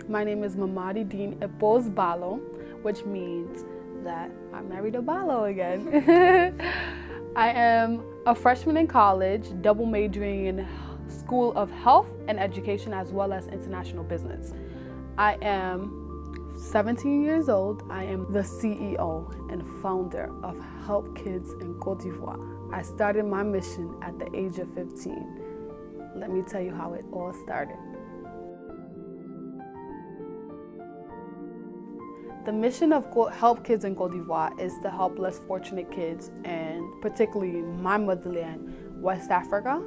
My name is Mamady Deen Ballo, which means that I married a Ballo again. I am a freshman in college, double majoring in School of Health and Education as well as International Business. I am 17 years old. I am the CEO and founder of Help Kids in Côte d'Ivoire. I started my mission at the age of 15. Let me tell you how it all started. The mission of Help Kids in Côte d'Ivoire is to help less fortunate kids, and particularly my motherland, West Africa,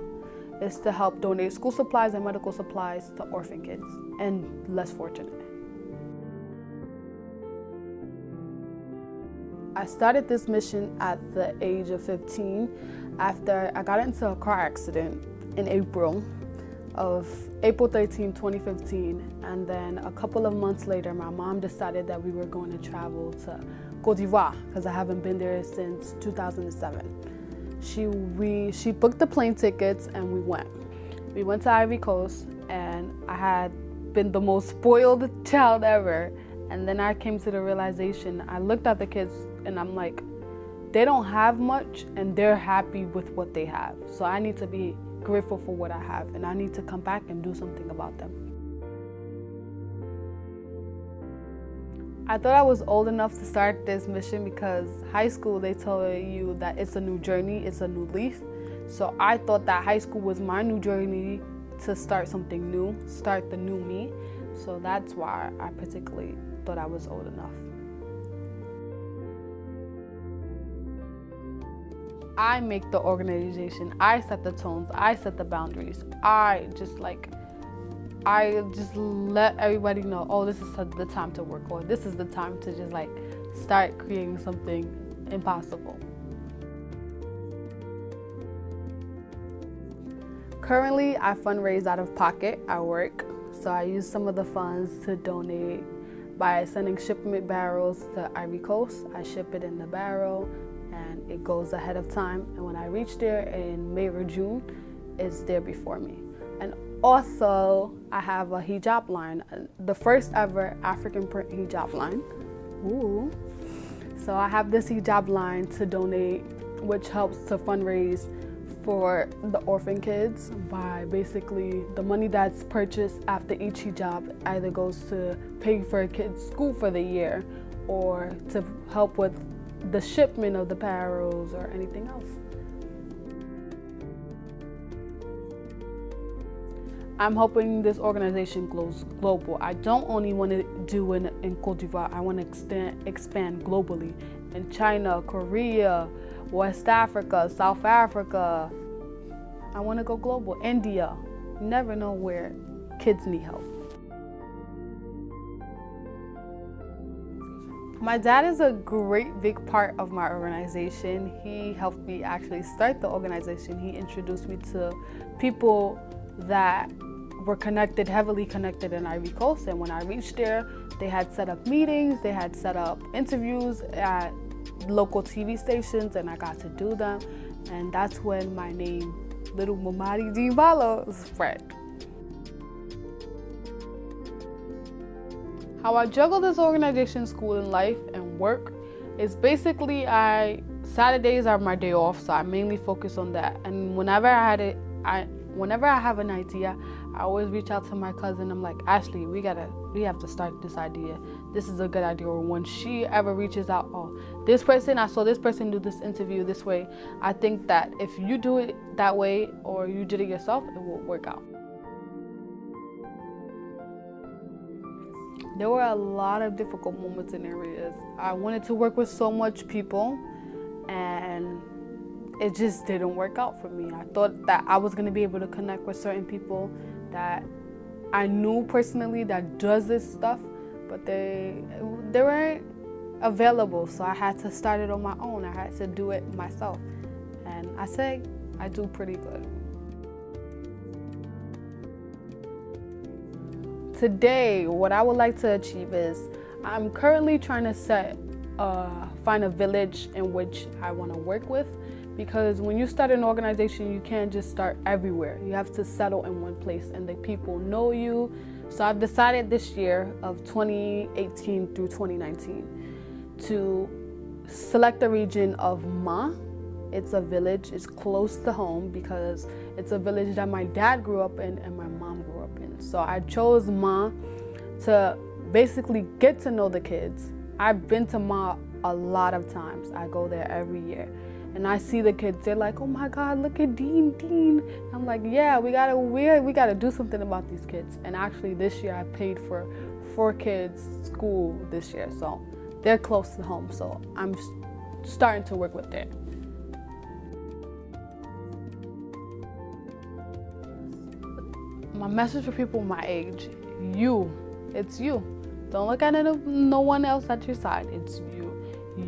is to help donate school supplies and medical supplies to orphan kids and less fortunate. I started this mission at the age of 15 after I got into a car accident in April 13, 2015, and then a couple of months later my mom decided that we were going to travel to Côte d'Ivoire because I haven't been there since 2007. She booked the plane tickets and we went. We went to Ivory Coast and I had been the most spoiled child ever, and then I came to the realization, I looked at the kids and I'm like, they don't have much and they're happy with what they have. So I need to be grateful for what I have, and I need to come back and do something about them. I thought I was old enough to start this mission because high school, they tell you that it's a new journey, it's a new leaf. So I thought that high school was my new journey to start something new, start the new me. So that's why I particularly thought I was old enough. I make the organization, I set the tones, I set the boundaries. I just let everybody know, oh, this is the time to work, or this is the time to just start creating something impossible. Currently, I fundraise out of pocket at work. So I use some of the funds to donate by sending shipment barrels to Ivory Coast. I ship it in the barrel and it goes ahead of time. And when I reach there in May or June, it's there before me. And also, I have a hijab line, the first ever African print hijab line. Ooh. So I have this hijab line to donate, which helps to fundraise for the orphan kids by basically the money that's purchased after each hijab either goes to pay for a kid's school for the year or to help with the shipment of the barrels or anything else. I'm hoping this organization goes global. I don't only want to do it in Côte d'Ivoire, I want to expand globally in China, Korea, West Africa, South Africa. I want to go global. India. You never know where kids need help. My dad is a great big part of my organization. He helped me actually start the organization. He introduced me to people that were heavily connected in Ivory Coast. And when I reached there, they had set up meetings, they had set up interviews at local TV stations, and I got to do them. And that's when my name, Little Mamady Deen Ballo, spread. How I juggle this organization, school and life, and work is basically Saturdays are my day off, so I mainly focus on that. And whenever I have an idea, I always reach out to my cousin. I'm like, Ashley, we have to start this idea. This is a good idea. Or when she ever reaches out, oh, I saw this person do this interview this way. I think that if you do it that way or you did it yourself, it will work out. There were a lot of difficult moments in areas. I wanted to work with so much people and it just didn't work out for me. I thought that I was going to be able to connect with certain people that I knew personally that does this stuff, but they weren't available. So I had to start it on my own. I had to do it myself. And I say I do pretty good. Today, what I would like to achieve is I'm currently trying to find a village in which I want to work with, because when you start an organization, you can't just start everywhere. You have to settle in one place and the people know you. So I've decided this year of 2018 through 2019 to select the region of Ma. It's a village, it's close to home because it's a village that my dad grew up in and my mom grew up in. So I chose Ma to basically get to know the kids. I've been to Ma a lot of times. I go there every year. And I see the kids, they're like, oh my God, look at Deen. I'm like, yeah, we gotta do something about these kids. And actually this year I paid for 4 kids' school this year. So they're close to home. So I'm starting to work with them. My message for people my age, it's you. Don't look at no one else at your side, it's you.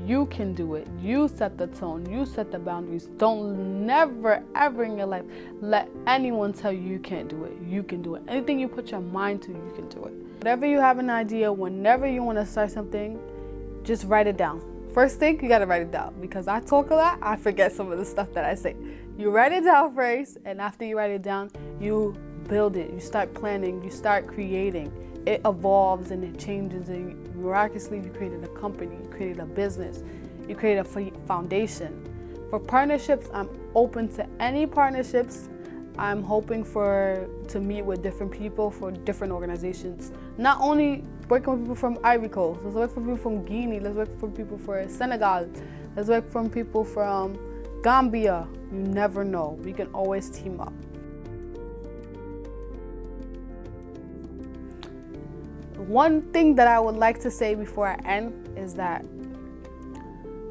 You can do it. You set the tone. You set the boundaries. Don't never, ever in your life let anyone tell you you can't do it. You can do it. Anything you put your mind to, you can do it. Whatever you have an idea, whenever you want to start something, just write it down. First thing, you got to write it down because I talk a lot. I forget some of the stuff that I say. You write it down first, and after you write it down, you build it. You start planning. You start creating. It evolves and it changes, and miraculously you created a company, you created a business, you created a foundation. For partnerships, I'm open to any partnerships. I'm hoping to meet with different people for different organizations. Not only working with people from Ivory Coast, let's work for people from Guinea, let's work for people from Senegal, let's work for people from Gambia. You never know. We can always team up. One thing that I would like to say before I end is that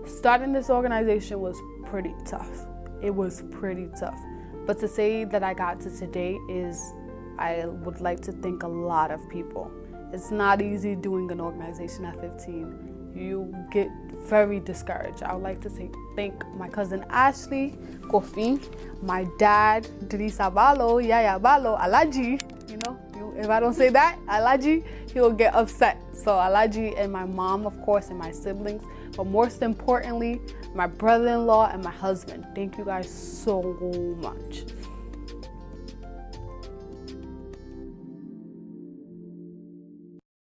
starting this organization was pretty tough. It was pretty tough. But to say that I got to today is, I would like to thank a lot of people. It's not easy doing an organization at 15. You get very discouraged. I would like to thank my cousin Ashley, Kofi, my dad, Deen Ballo, Yaya Ballo, Alaji. If I don't say that, Alaji, he will get upset. So Alaji and my mom, of course, and my siblings, but most importantly, my brother-in-law and my husband. Thank you guys so much.